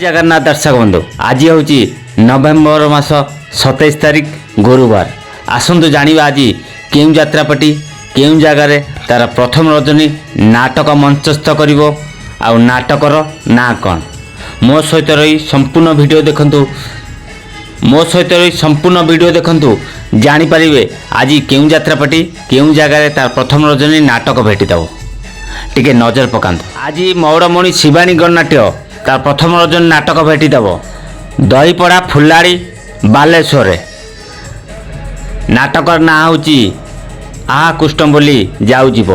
जगन्नाथ दर्शक बंधु आज हूँ नवेम्बर मास 27 तारीख गुरुवार। आसतु जानिबा आज केउं यात्रापाटी केउं जगार तार प्रथम रजनी नाटक मंचस्थ करिवो आउ नाटकर ना कौन। मो सहित रही संपूर्ण वीडियो देखंतु जानीपारे आज केउं यात्रापाटी केउं जगार तार प्रथम रजनी नाटक भेटिदेव टिके नजर पकांतु। आज मौड़मणि शिवानी गणनाट्य तार प्रथम रजनी नाटक भेटिदेव दहीपड़ा फुलाड़ी बालेश्वर। नाटकर ना हूँ आहा कुष्टम बोली जाऊ जीव।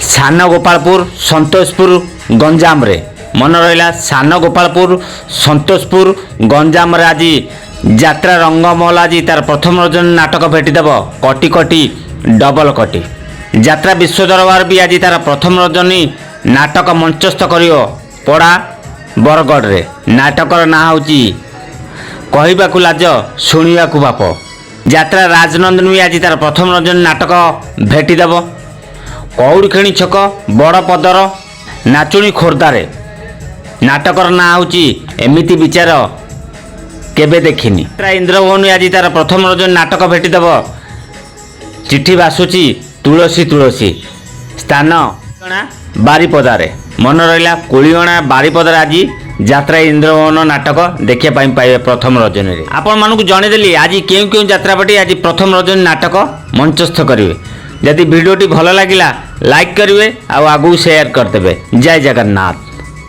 सान गोपालपुर संतोषपुर गंजाम रे मन रहा। सान गोपालपुर संतोषपुर गंजाम रे आज यात्रा रंगमहल आज तार प्रथम रजनी नाटक भेटिदेव कटी कटी डबल कटी। यात्रा विश्व दरबार भी आज तार प्रथम रजनी नाटक मंचस्थ करियो पड़ा बरगढ़ रे। नाटकर ना हूँ कहवाकू लाज शुणवाकू बाप। यात्रा राजनंदन भी आज तार प्रथम रजनी नाटक भेटिदेव कौड़खेणी छक बड़ पदर नाचुणी खोर्धारे। नाटकर ना हूँ एमिति विचार केबे देखिनी। यात्रा इंद्रभवन आज तार प्रथम रजनी नाटक भेटिदेव चिठी बासुची तुलसी तुलसी। स्थान बारिपदारे मन रहा। कुलिगणा बारिपदार आज यात्रा इंद्रभवन नाटक देखिए पाइबे प्रथम रजनी रे। आपण मानक जणेदेली आज केउं केउं यात्रापाटी आज प्रथम रजनी नाटक मंचस्थ करेंगे। जदि वीडियोटी भल लगिला लाइक करेंगे आगू शेयर करदेवे। जय जगन्नाथ।